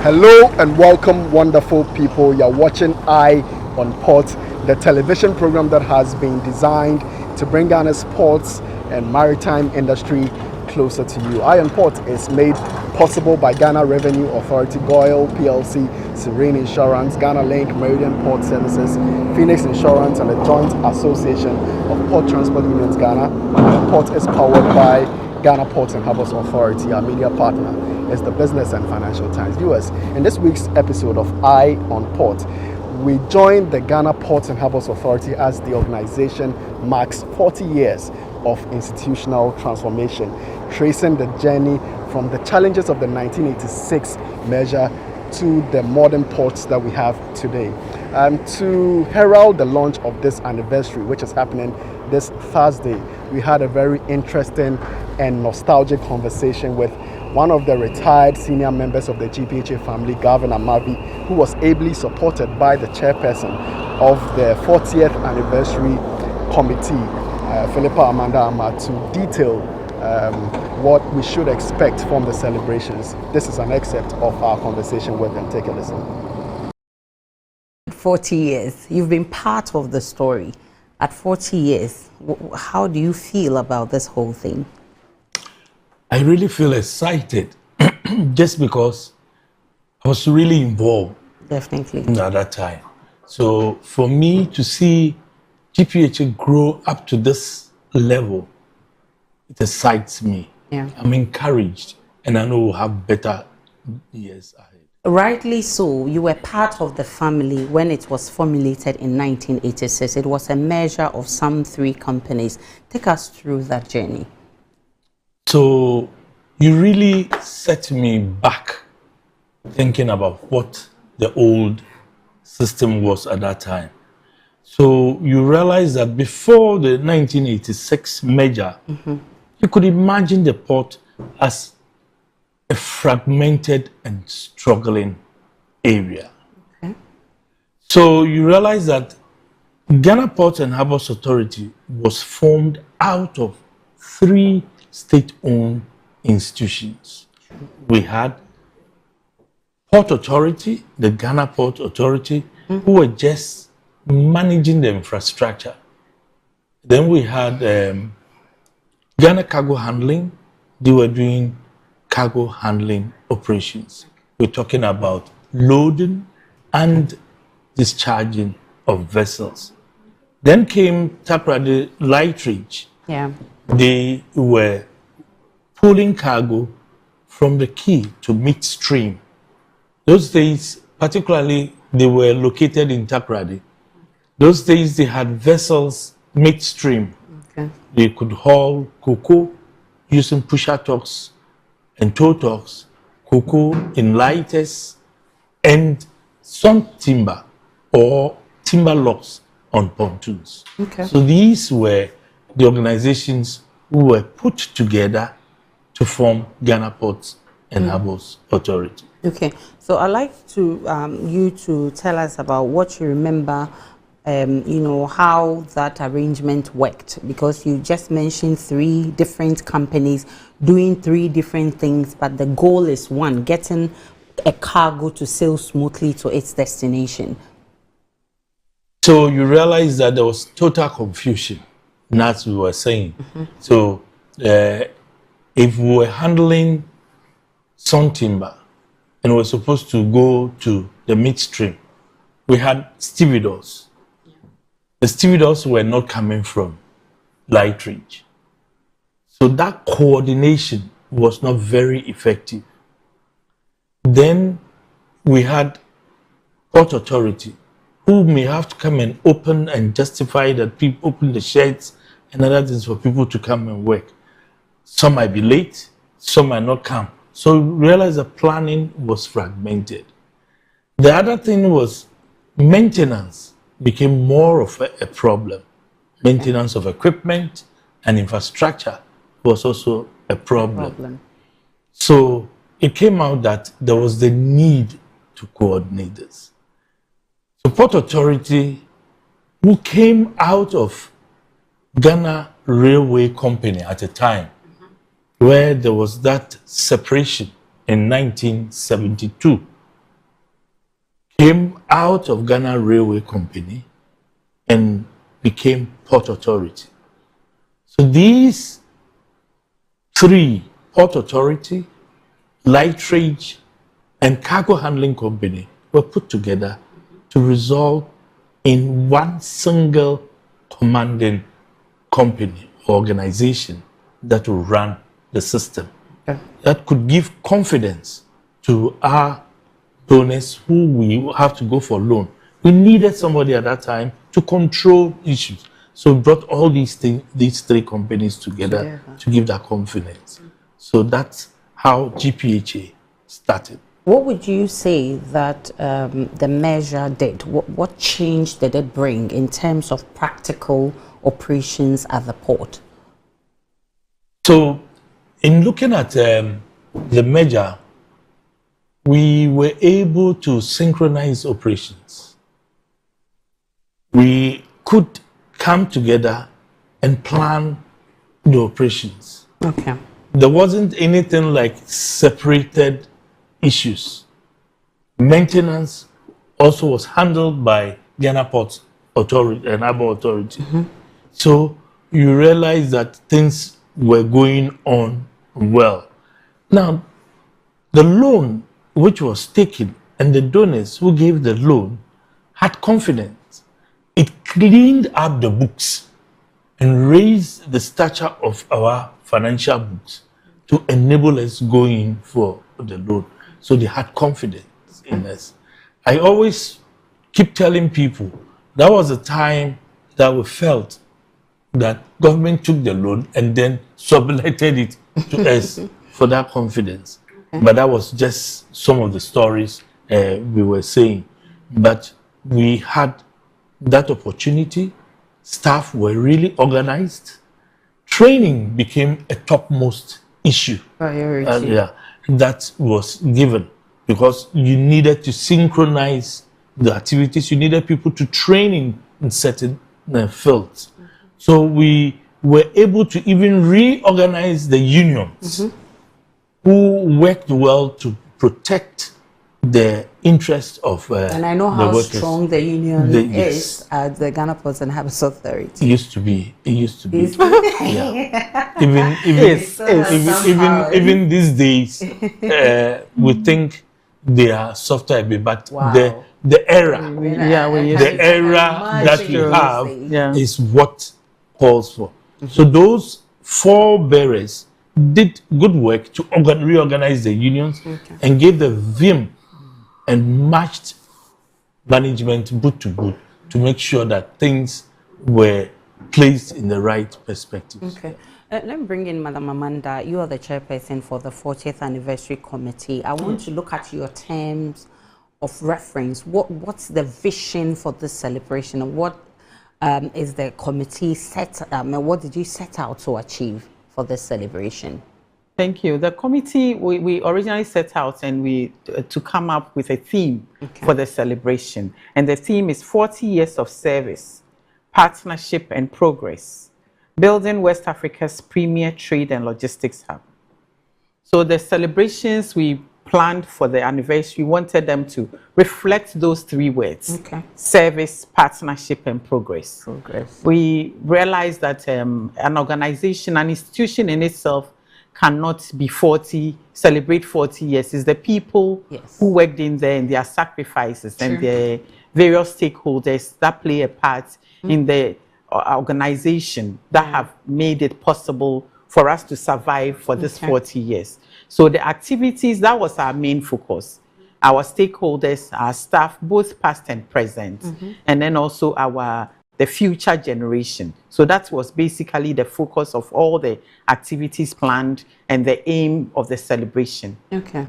Hello and welcome, wonderful people. You're watching Eye on Port, the television program that has been designed to bring Ghana's ports and maritime industry closer to you. Eye on Port is made possible by Ghana Revenue Authority, GOIL PLC, Serene Insurance, Ghana Link, Meridian Port Services, Phoenix Insurance, and the Joint Association of Port Transport Unions Ghana. The port is powered by Ghana Ports and Harbours Authority. Our media partner is the Business and Financial Times. Viewers, in this week's episode of Eye on Port, we join the Ghana Ports and Harbours Authority as the organization marks 40 years of institutional transformation, tracing the journey from the challenges of the 1986 measure to the modern ports that we have today. To herald the launch of this anniversary, which is happening this Thursday, we had a very interesting and nostalgic conversation with one of the retired senior members of the GPHA family, Governor Mavi, who was ably supported by the chairperson of the 40th anniversary committee, Philippa Amanda Ama, to detail what we should expect from the celebrations. This is an excerpt of our conversation with them. Take a listen. 40 years, you've been part of the story. At 40 years, how do you feel about this whole thing? I really feel excited just because I was really involved. Definitely. At that time. So for me to see GPHA grow up to this level, it excites me. Yeah. I'm encouraged and I know we'll have better years ahead. Rightly so, you were part of the family when it was formulated in 1986. It was a measure of some 3 companies. Take us through that journey. So you really set me back thinking about what the old system was at that time. So you realize that before the 1986 measure, you could imagine the port as a fragmented and struggling area. Okay. So you realize that Ghana Ports and Harbours Authority was formed out of 3 state-owned institutions. We had Port Authority, the Ghana Port Authority, who were just managing the infrastructure. Then we had Ghana Cargo Handling. They were doing cargo handling operations. We're talking about loading and discharging of vessels. Then came Takoradi Lightridge. Yeah. They were pulling cargo from the quay to midstream. Those days, particularly, they were located in Takoradi. Those days, they had vessels midstream. Okay. They could haul cocoa using pusher tugs and tow tugs, cocoa in lighters, and some timber or timber locks on pontoons. Okay. So these were the organizations who were put together to form Ghana Ports and Harbours Authority. Okay, so I'd like to you to tell us about what you remember, how that arrangement worked, because you just mentioned 3 different companies doing 3 different things, but the goal is one, getting a cargo to sail smoothly to its destination. So you realize that there was total confusion, as we were saying. So if we were handling some timber and we're supposed to go to the midstream, we had stevedores. The stevedores were not coming from Lightridge. So that coordination was not very effective. Then we had Port Authority, who may have to come and open and justify that people open the sheds and other things for people to come and work. Some might be late, some might not come. So realize the planning was fragmented. The other thing was maintenance became more of a problem. Maintenance of equipment and infrastructure was also a problem. So it came out that there was the need to coordinate this. So Port Authority, who came out of Ghana Railway Company at a time, where there was that separation in 1972, came out of Ghana Railway Company and became Port Authority. So these three, Port Authority, Light Trade, and Cargo Handling Company, were put together to result in one single commanding company, organization that will run the system. Okay. That could give confidence to our donors who we have to go for loan. We needed somebody at that time to control issues. So we brought all these three companies together to give that confidence. So that's how GPHA started. What would you say that the measure did? What change did it bring in terms of practical operations at the port? So in looking at the measure, we were able to synchronize operations. We could come together and plan the operations. Okay. There wasn't anything like separated issues. Maintenance also was handled by Ghana Port Authority and Harbour Authority. So you realize that things were going on well. Now, the loan which was taken and the donors who gave the loan had confidence. It cleaned up the books and raised the stature of our financial books to enable us going for the loan. So they had confidence in us. I always keep telling people that was the time that we felt that government took the loan and then subletted it to us for that confidence. But that was just some of the stories we were saying. But we had that opportunity. Staff were really organized. Training became a topmost issue. Priority. That was given because you needed to synchronize the activities. You needed people to train in certain fields. So we were able to even reorganize the unions who worked well to protect the interest of and I know the how workers. strong the union is at the Ghana Ports and Harbours Authority. It used to be. Yeah. Even these days, we think they are softer a bit, but the era that we have is what calls for. So those four bearers did good work to reorganize the unions and gave the vim and matched management boot to boot to make sure that things were placed in the right perspective. Okay. Let me bring in Madam Amanda. You are the chairperson for the 40th Anniversary Committee. I want to look at your terms of reference. What's the vision for this celebration? And what is the committee set? What did you set out to achieve for this celebration? Thank you. The committee, we originally set out and to come up with a theme for the celebration. And the theme is 40 years of service, partnership and progress, building West Africa's premier trade and logistics hub. So the celebrations we planned for the anniversary, we wanted them to reflect those three words, service, partnership and progress. We realized that an organization, an institution in itself cannot be celebrate 40 years. It's the people who worked in there and their sacrifices and their various stakeholders that play a part in the organization that have made it possible for us to survive for this 40 years. So the activities, that was our main focus. Our stakeholders, our staff, both past and present, and then also the future generation. So that was basically the focus of all the activities planned and the aim of the celebration. Okay.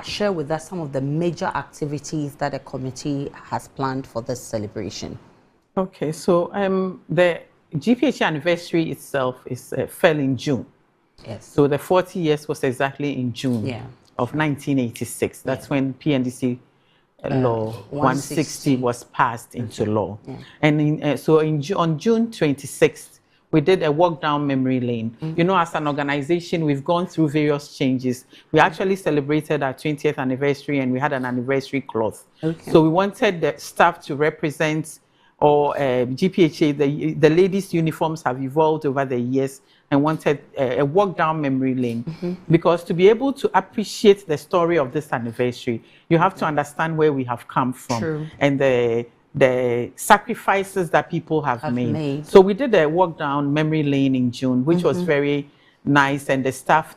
Share with us some of the major activities that the committee has planned for this celebration. Okay, so the GPHA anniversary itself fell in June. Yes. So the 40 years was exactly in June of 1986. That's when PNDC Law 160 was passed into law. And on June 26th, we did a walk down memory lane. You know, as an organization, we've gone through various changes. We actually celebrated our 20th anniversary and we had an anniversary cloth. Okay. So we wanted the staff to represent, or GPHA, the ladies' uniforms have evolved over the years, and wanted a walk down memory lane. Because to be able to appreciate the story of this anniversary, you have to understand where we have come from. True. And the sacrifices that people have made. So we did a walk down memory lane in June, which was very nice, and the staff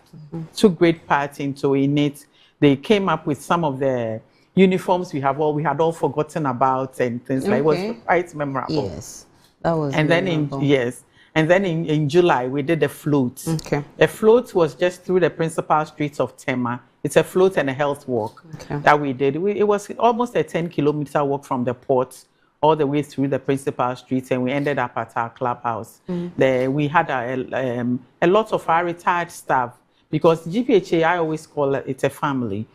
took great part into it. They came up with some of the uniforms we had all forgotten about and things like. It was quite memorable. Yes, that was. And then in July we did a float. Okay. The float was just through the principal streets of Tema. It's a float and a health walk that we did. It was almost a 10-kilometer walk from the port all the way through the principal streets, and we ended up at our clubhouse. We had a lot of our retired staff, because GPHA, I always call it a family.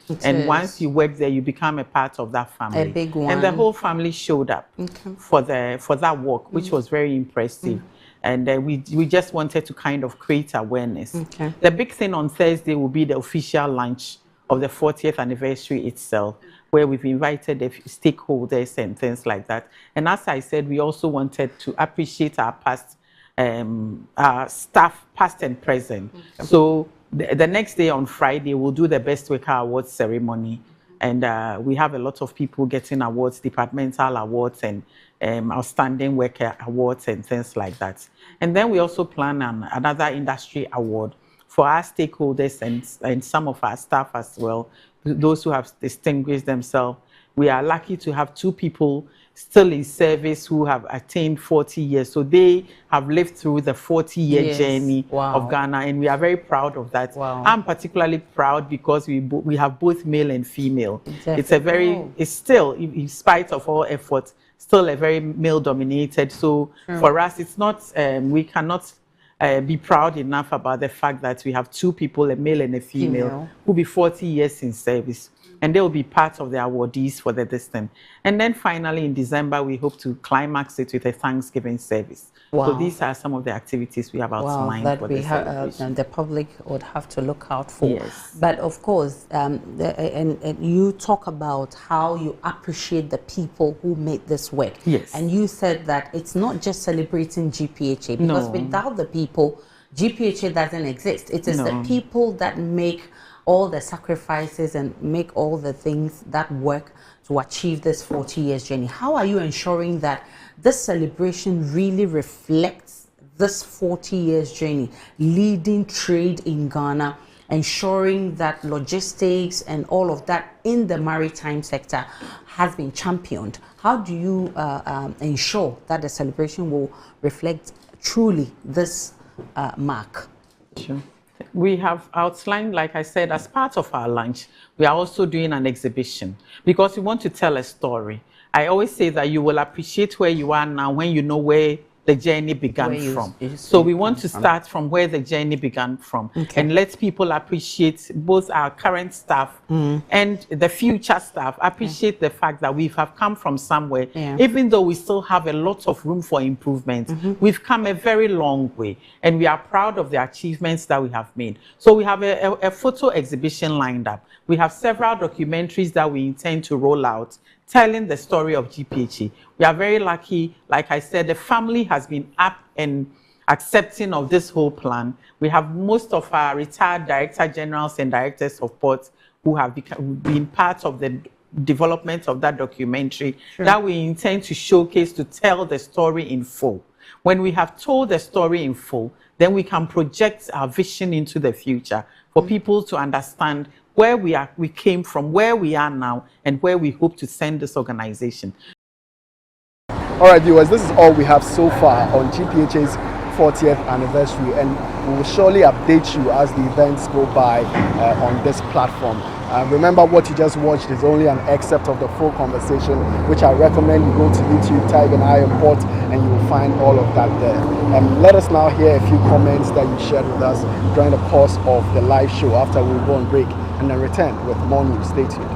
Once you work there, you become a part of that family. A big one. And the whole family showed up for that walk, which was very impressive. And we just wanted to kind of create awareness. The big thing on Thursday will be the official launch of the 40th anniversary itself, where we've invited the stakeholders and things like that. And as I said, we also wanted to appreciate our past, our staff, past and present. So the next day on Friday, we'll do the Best Worker Awards ceremony. And we have a lot of people getting awards, departmental awards and outstanding worker awards and things like that. And then we also plan another industry award for our stakeholders and some of our staff as well, those who have distinguished themselves. We are lucky to have 2 people still in service who have attained 40 years. So they have lived through the 40-year journey of Ghana, and we are very proud of that. I'm particularly proud because we have both male and female. It's still, in spite of all efforts, still a very male-dominated. So for us, it's not, we cannot be proud enough about the fact that we have 2 people, a male and a female, who will be 40 years in service. And they will be part of the awardees for the distance. And then finally in December, we hope to climax it with a Thanksgiving service. So these are some of the activities we have outlined that for we the celebration. the public would have to look out for. But of course, and you talk about how you appreciate the people who made this work. And you said that it's not just celebrating GPHA, because without the people, GPHA doesn't exist. It is the people that make all the sacrifices and make all the things that work to achieve this 40 years journey. How are you ensuring that this celebration really reflects this 40 years journey, leading trade in Ghana, ensuring that logistics and all of that in the maritime sector has been championed? How do you ensure that the celebration will reflect truly this mark? Sure. We have outlined, like I said, as part of our launch, we are also doing an exhibition because we want to tell a story. I always say that you will appreciate where you are now when you know where the journey began from. So we want to start from where the journey began from and let people appreciate both our current staff and the future staff, appreciate the fact that we have come from somewhere, even though we still have a lot of room for improvement. We've come a very long way and we are proud of the achievements that we have made. So we have a photo exhibition lined up. We have several documentaries that we intend to roll out, telling the story of GPHA. We are very lucky. Like I said, the family has been up and accepting of this whole plan. We have most of our retired director generals and directors of ports who have been part of the development of that documentary that we intend to showcase, to tell the story in full. When we have told the story in full, then we can project our vision into the future for people to understand where we came from, where we are now, and where we hope to send this organization. All right, viewers, this is all we have so far on GPHA's 40th anniversary, and we will surely update you as the events go by on this platform. Remember, what you just watched is only an excerpt of the full conversation, which I recommend you go to YouTube, type in I Am Port, and you will find all of that there. Let us now hear a few comments that you shared with us during the course of the live show after we go on break, and then return with more news. Stay tuned.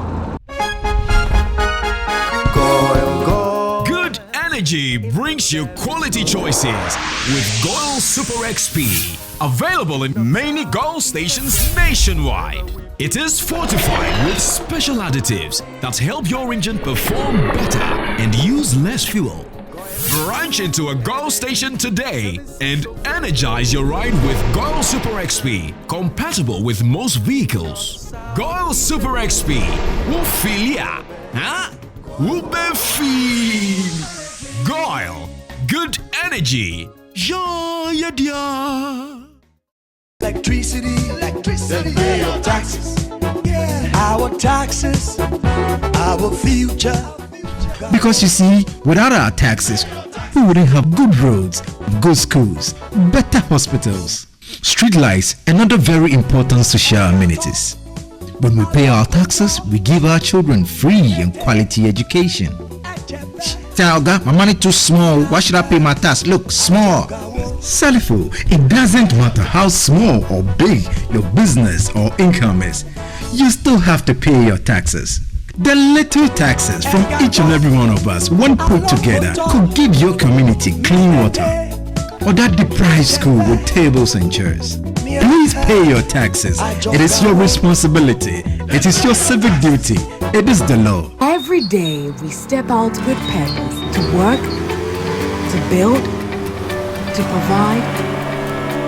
Good energy Energy brings you quality choices with Goil Super XP. Available in many Goil stations nationwide. It is fortified with special additives that help your engine perform better and use less fuel. Branch into a Goil station today and energize your ride with Goil Super XP, compatible with most vehicles. Goil Super XP will fill ya, huh? Will be feel. Goil, good energy. Yeah, yeah. Electricity, then pay your taxes. Yeah. Our taxes, our future. Because you see, without our taxes, we wouldn't have good roads, good schools, better hospitals, street lights, and other very important social amenities. When we pay our taxes, we give our children free and quality education. Talga, my money too small. Why should I pay my tax? Look, small. Salifo, it doesn't matter how small or big your business or income is. You still have to pay your taxes. The little taxes from each and every one of us, when put together, could give your community clean water, or that deprived school with tables and chairs. Please pay your taxes. It is your responsibility. It is your civic duty. It is the law. Every day we step out with purpose to work, to build, to provide,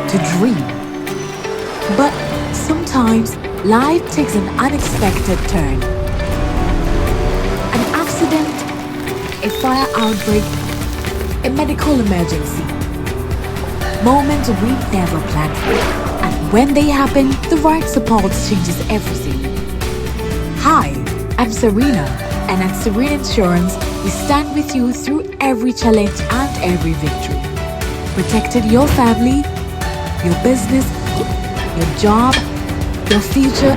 to dream. But sometimes life takes an unexpected turn. An accident, a fire outbreak, a medical emergency. Moments we never planned for. And when they happen, the right support changes everything. Hi, I'm Serena, and at Serena Insurance, we stand with you through every challenge and every victory. Protecting your family, your business, your job, your future,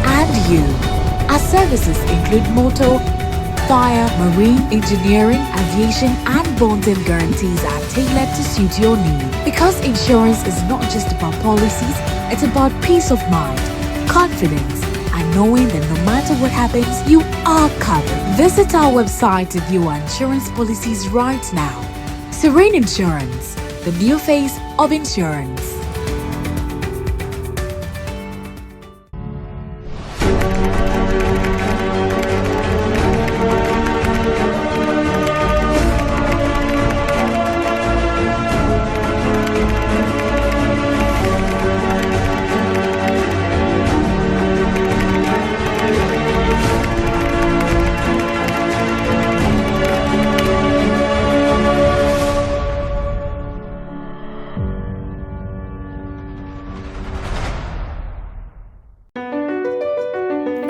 and you. Our services include motor, fire, marine, engineering, aviation, and bonding guarantees are tailored to suit your needs. Because insurance is not just about policies, it's about peace of mind, confidence, and knowing that no matter what happens, you are covered. Visit our website to view our insurance policies right now. Serene Insurance, the new face of insurance.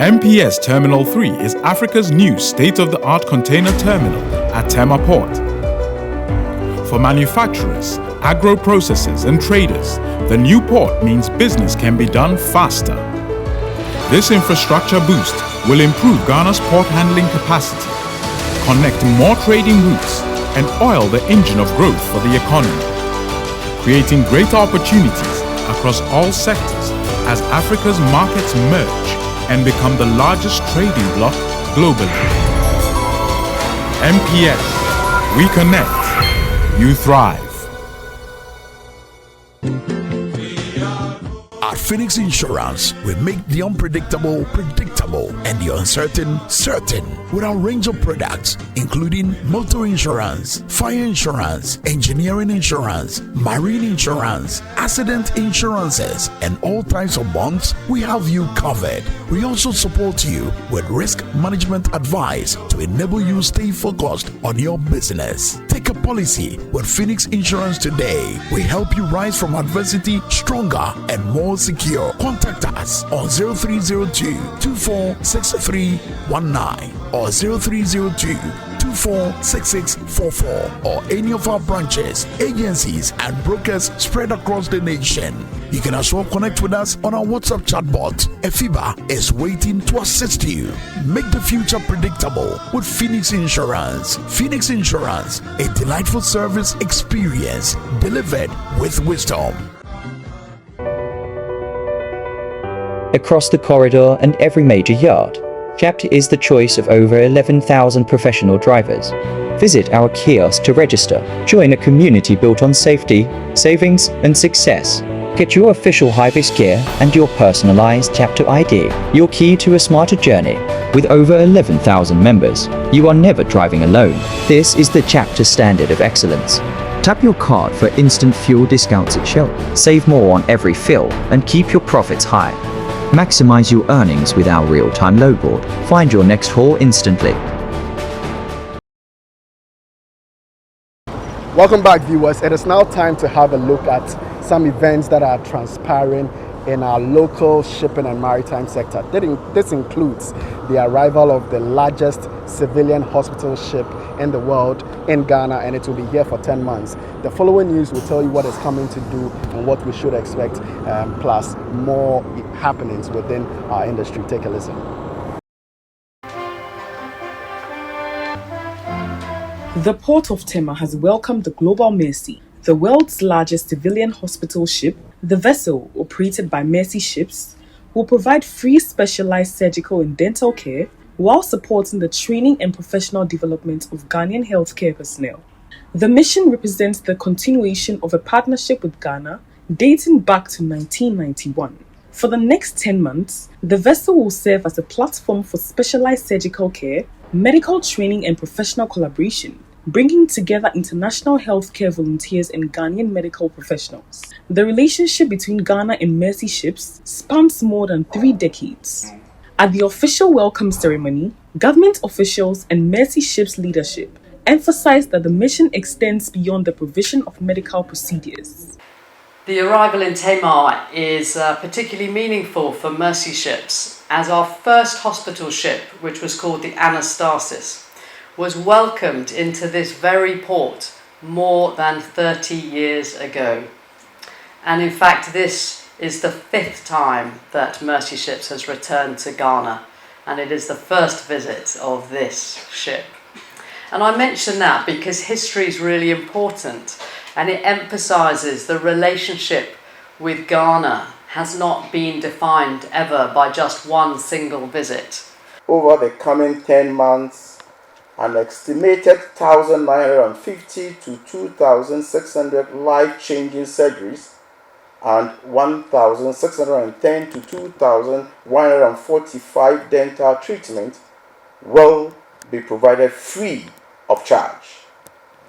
MPS Terminal 3 is Africa's new state-of-the-art container terminal at Tema Port. For manufacturers, agro-processors and traders, the new port means business can be done faster. This infrastructure boost will improve Ghana's port handling capacity, connect more trading routes, and oil the engine of growth for the economy, creating greater opportunities across all sectors as Africa's markets merge and become the largest trading bloc globally. MPS, we connect, you thrive. At Phoenix Insurance, we make the unpredictable predictable and the uncertain certain with our range of products, including motor insurance, fire insurance, engineering insurance, marine insurance, accident insurances, and all types of bonds. We have you covered. We also support you with risk management advice to enable you stay focused on your business. Take a policy with Phoenix Insurance today. We help you rise from adversity stronger and more secure. Contact us on 0302 246319 or 0302 246644 or any of our branches, agencies, and brokers spread across the nation. You can as well connect with us on our WhatsApp chatbot. Efiba is waiting to assist you. Make the future predictable with Phoenix Insurance. Phoenix Insurance, a delightful service experience delivered with wisdom. Across the corridor and every major yard, Chapter is the choice of over 11,000 professional drivers. Visit our kiosk to register. Join a community built on safety, savings, and success. Get your official high-vis gear and your personalized chapter ID, your key to a smarter journey. With over 11,000 members, you are never driving alone. This is the chapter standard of excellence. Tap your card for instant fuel discounts at Shell. Save more on every fill and keep your profits high. Maximize your earnings with our real-time load board. Find your next haul instantly. Welcome back, viewers. It is now time to have a look at some events that are transpiring in our local shipping and maritime sector. This includes the arrival of the largest civilian hospital ship in the world in Ghana, and it will be here for 10 months. The following news will tell you what is coming to do and what we should expect, plus more happenings within our industry. Take a listen. The port of Tema has welcomed the Global Mercy, the world's largest civilian hospital ship. The vessel, operated by Mercy Ships, will provide free specialized surgical and dental care while supporting the training and professional development of Ghanaian healthcare personnel. The mission represents the continuation of a partnership with Ghana dating back to 1991. For the next 10 months, the vessel will serve as a platform for specialized surgical care, medical training and professional collaboration, bringing together international healthcare volunteers and Ghanaian medical professionals. The relationship between Ghana and Mercy Ships spans more than 3 decades. At the official welcome ceremony, government officials and Mercy Ships leadership emphasized that the mission extends beyond the provision of medical procedures. The arrival in Tema is particularly meaningful for Mercy Ships, as our first hospital ship, which was called the Anastasis, was welcomed into this very port more than 30 years ago. And in fact, this is the 5th time that Mercy Ships has returned to Ghana, and it is the first visit of this ship. And I mention that because history is really important, and it emphasizes the relationship with Ghana has not been defined ever by just one single visit. Over the coming 10 months, an estimated 1,950 to 2,600 life-changing surgeries and 1,610 to 2,145 dental treatments will be provided free of charge.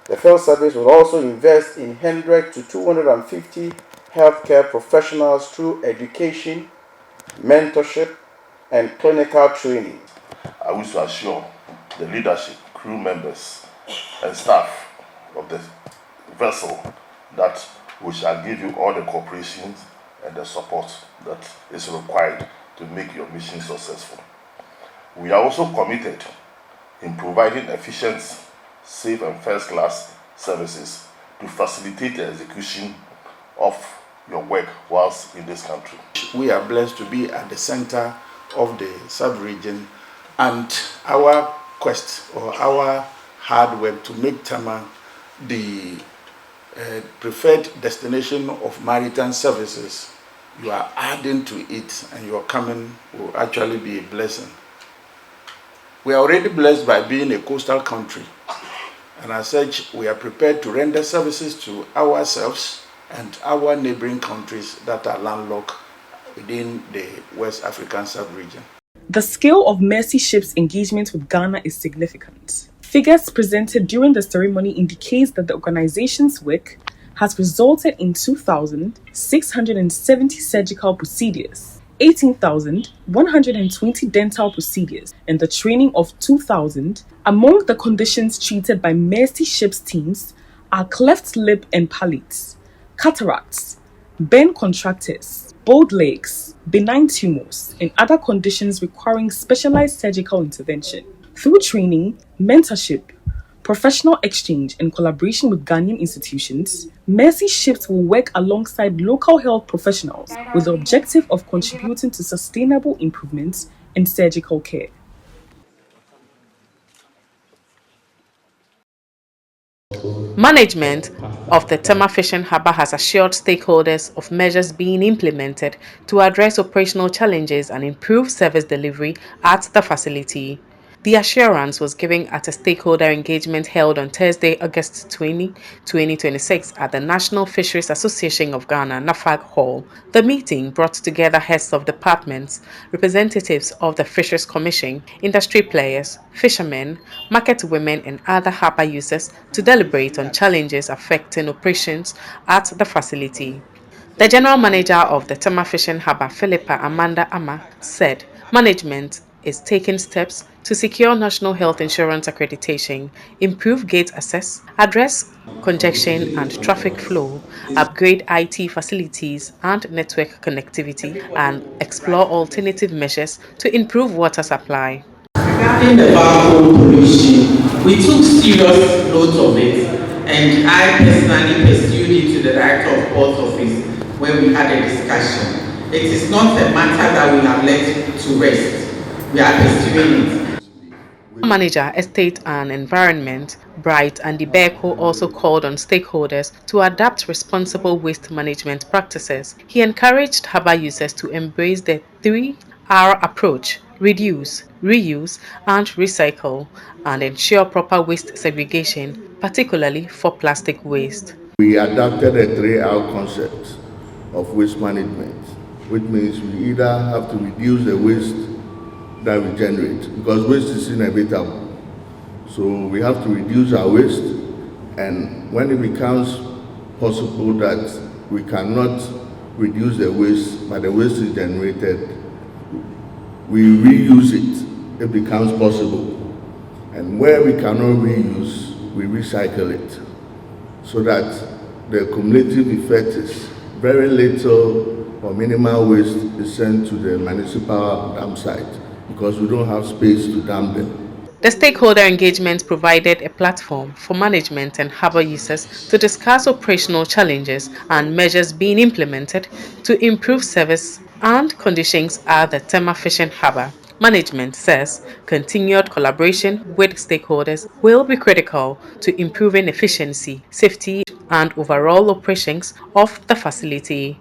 The field service will also invest in 100 to 250 healthcare professionals through education, mentorship, and clinical training. I wish to assure the leadership, crew members, and staff of the vessel that we shall give you all the cooperation and the support that is required to make your mission successful. We are also committed in providing efficient, safe, and first-class services to facilitate the execution of your work whilst in this country. We are blessed to be at the center of the sub-region, and our quest or our hard work to make Tema the preferred destination of maritime services, you are adding to it, and your coming will actually be a blessing. We are already blessed by being a coastal country, and as such, we are prepared to render services to ourselves and our neighboring countries that are landlocked within the West African sub-region. The scale of Mercy Ships' engagement with Ghana is significant. Figures presented during the ceremony indicates that the organization's work has resulted in 2,670 surgical procedures, 18,120 dental procedures, and the training of 2,000. Among the conditions treated by Mercy Ships teams are cleft lip and palates, cataracts, bone contractures, bowed legs, benign tumors, and other conditions requiring specialized surgical intervention. Through training, mentorship, professional exchange, and collaboration with Ghanaian institutions, Mercy Ships will work alongside local health professionals with the objective of contributing to sustainable improvements in surgical care. Management of the Tema Fishing Harbour has assured stakeholders of measures being implemented to address operational challenges and improve service delivery at the facility. The assurance was given at a stakeholder engagement held on Thursday, August 20, 2026 at the National Fisheries Association of Ghana, NAFAG Hall. The meeting brought together heads of departments, representatives of the Fisheries Commission, industry players, fishermen, market women and other harbour users to deliberate on challenges affecting operations at the facility. The general manager of the Tema Fishing Harbour, Philippa Amanda Ama, said management is taking steps to secure national health insurance accreditation, improve gate access, address congestion and traffic flow, upgrade IT facilities and network connectivity, and explore alternative measures to improve water supply. Regarding the backhoe pollution, we took serious note of it, and I personally pursued it to the Director of Port Office where we had a discussion. It is not a matter that we have let to rest. We are pursuing it. Manager, Estate and Environment, Bright and Dibeko also called on stakeholders to adapt responsible waste management practices. He encouraged harbour users to embrace the 3R approach: reduce, reuse, and recycle, and ensure proper waste segregation, particularly for plastic waste. We adopted a 3R concept of waste management, which means we either have to reduce the waste that we generate, because waste is inevitable. So we have to reduce our waste, and when it becomes possible that we cannot reduce the waste, but the waste is generated, we reuse it. It becomes possible. And where we cannot reuse, we recycle it, so that the cumulative effect is very little or minimal waste is sent to the municipal dump site, because we don't have space to dump them. The stakeholder engagement provided a platform for management and harbour users to discuss operational challenges and measures being implemented to improve service and conditions at the Tema Fishing Harbour. Management says continued collaboration with stakeholders will be critical to improving efficiency, safety, and overall operations of the facility.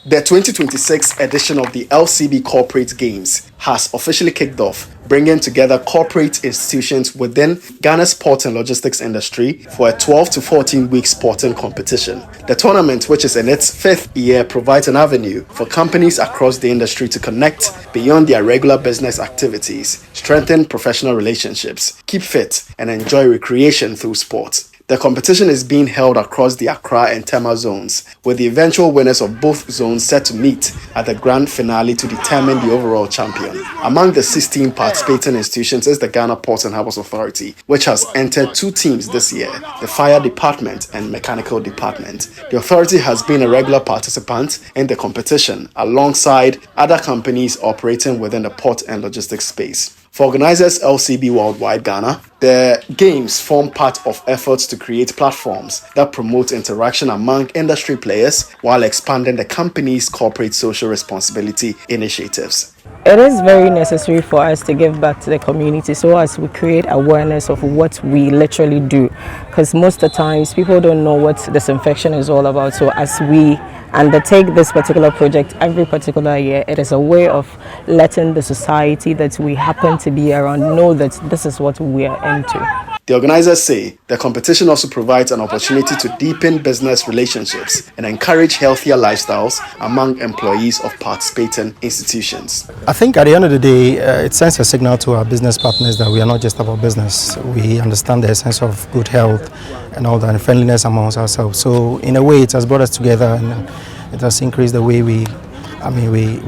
The 2026 edition of the LCB Corporate Games has officially kicked off, bringing together corporate institutions within Ghana's port and logistics industry for a 12 to 14 week sporting competition. The tournament, which is in its 5th year, provides an avenue for companies across the industry to connect beyond their regular business activities, strengthen professional relationships, keep fit, and enjoy recreation through sport. The competition is being held across the Accra and Tema zones, with the eventual winners of both zones set to meet at the grand finale to determine the overall champion. Among the 16 participating institutions is the Ghana Ports and Harbours Authority, which has entered 2 teams this year, the Fire Department and Mechanical Department. The authority has been a regular participant in the competition alongside other companies operating within the port and logistics space. For organizers LCB Worldwide Ghana, the games form part of efforts to create platforms that promote interaction among industry players while expanding the company's corporate social responsibility initiatives. It is very necessary for us to give back to the community so as we create awareness of what we literally do, because most of the times people don't know what disinfection is all about. So as we undertake this particular project every particular year, it is a way of letting the society that we happen to be around know that this is what we are into. The organizers say the competition also provides an opportunity to deepen business relationships and encourage healthier lifestyles among employees of participating institutions. I think at the end of the day, it sends a signal to our business partners that we are not just about business. We understand the essence of good health and all that, and friendliness amongst ourselves. So in a way, it has brought us together and it has increased the way we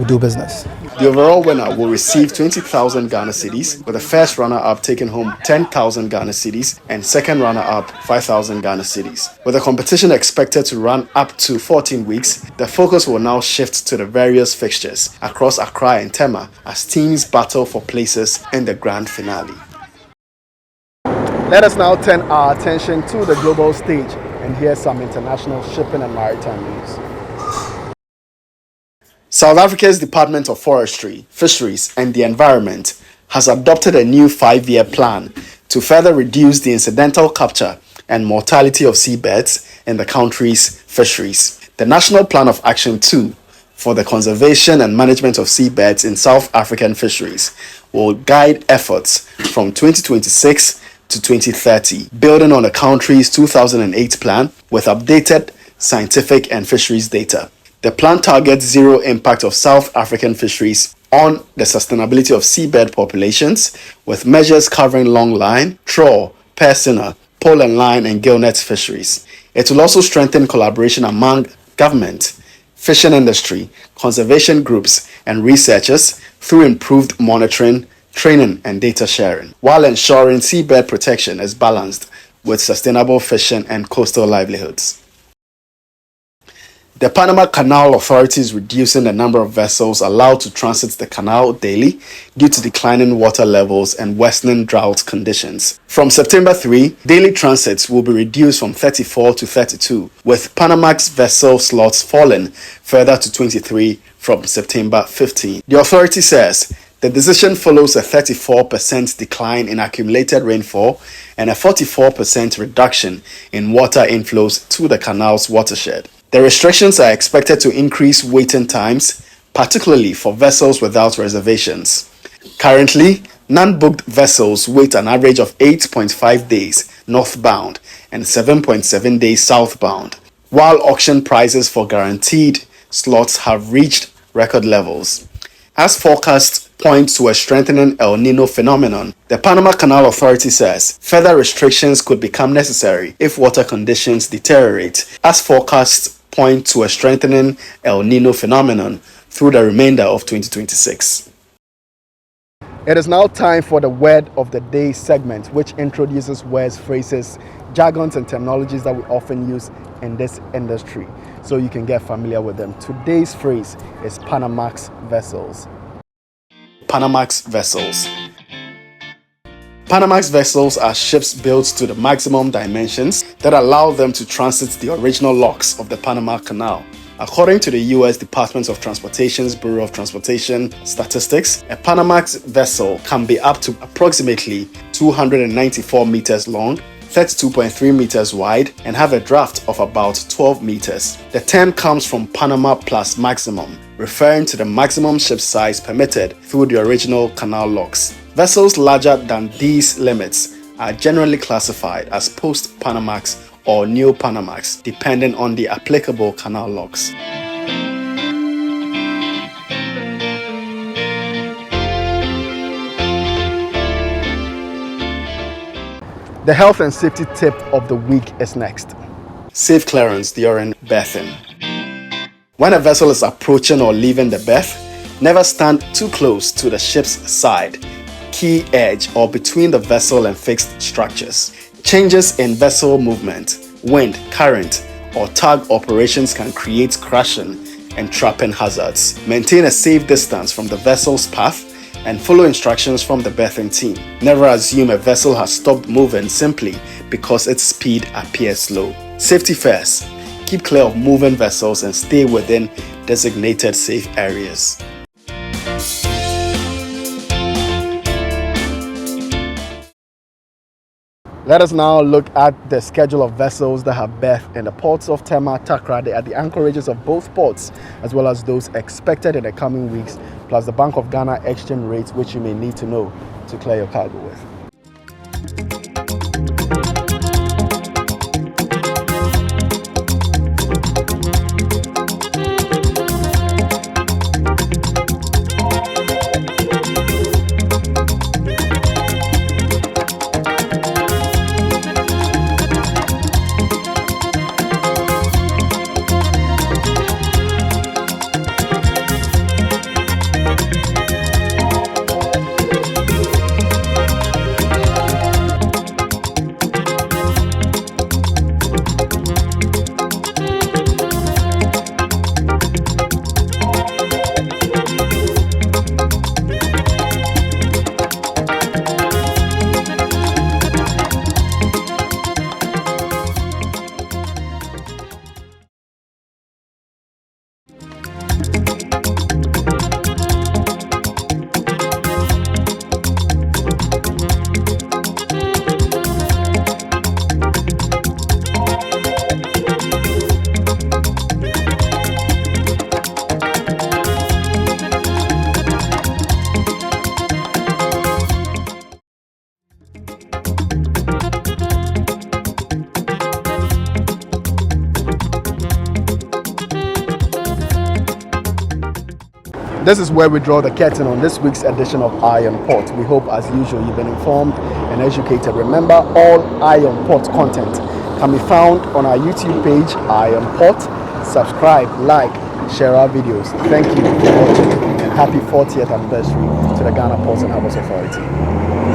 do business. The overall winner will receive 20,000 Ghana cedis, with the first runner-up taking home 10,000 Ghana cedis and second runner-up 5,000 Ghana cedis. With the competition expected to run up to 14 weeks, the focus will now shift to the various fixtures across Accra and Tema as teams battle for places in the grand finale. Let us now turn our attention to the global stage and hear some international shipping and maritime news. South Africa's Department of Forestry, Fisheries and the Environment has adopted a new 5-year plan to further reduce the incidental capture and mortality of seabirds in the country's fisheries. The National Plan of Action 2 for the conservation and management of seabeds in South African fisheries will guide efforts from 2026 to 2030, building on the country's 2008 plan with updated scientific and fisheries data. The plan targets zero impact of South African fisheries on the sustainability of seabed populations, with measures covering longline, trawl, purse-seiner, pole and line, and gillnet fisheries. It will also strengthen collaboration among government, fishing industry, conservation groups, and researchers through improved monitoring, training, and data sharing, while ensuring seabed protection is balanced with sustainable fishing and coastal livelihoods. The Panama Canal Authority is reducing the number of vessels allowed to transit the canal daily due to declining water levels and worsening drought conditions. From September 3, daily transits will be reduced from 34 to 32, with Panamax vessel slots falling further to 23 from September 15. The authority says the decision follows a 34% decline in accumulated rainfall and a 44% reduction in water inflows to the canal's watershed. The restrictions are expected to increase waiting times, particularly for vessels without reservations. Currently, non-booked vessels wait an average of 8.5 days northbound and 7.7 days southbound, while auction prices for guaranteed slots have reached record levels. As forecasts point to a strengthening El Nino phenomenon, the Panama Canal Authority says further restrictions could become necessary if water conditions deteriorate, as forecasts point to a strengthening El Nino phenomenon through the remainder of 2026. It is now time for the Word of the Day segment, which introduces words, phrases, jargons, and terminologies that we often use in this industry, so you can get familiar with them. Today's phrase is Panamax vessels. Panamax vessels. Panamax vessels are ships built to the maximum dimensions that allow them to transit the original locks of the Panama Canal. According to the U.S. Department of Transportation's Bureau of Transportation Statistics, a Panamax vessel can be up to approximately 294 meters long, 32.3 meters wide, and have a draft of about 12 meters. The term comes from Panama plus maximum, referring to the maximum ship size permitted through the original canal locks. Vessels larger than these limits are generally classified as post-Panamax or neo-Panamax, depending on the applicable canal locks. The health and safety tip of the week is next. Safe clearance during berthing. When a vessel is approaching or leaving the berth, never stand too close to the ship's side, key edge, or between the vessel and fixed structures. Changes in vessel movement, wind, current, or tug operations can create crashing and trapping hazards. Maintain a safe distance from the vessel's path and follow instructions from the berthing team. Never assume a vessel has stopped moving simply because its speed appears slow. Safety first. Keep clear of moving vessels and stay within designated safe areas. Let us now look at the schedule of vessels that have berthed in the ports of Tema, Takrady, at the anchorages of both ports, as well as those expected in the coming weeks, plus the Bank of Ghana exchange rates, which you may need to know to clear your cargo with. this is where we draw the curtain on this week's edition of Eye on Port. We hope, as usual, you've been informed and educated. Remember, all Eye on Port content can be found on our YouTube page, Eye on Port. Subscribe, like, share our videos. Thank you for watching, and happy 40th anniversary to the Ghana Ports and Harbours Authority.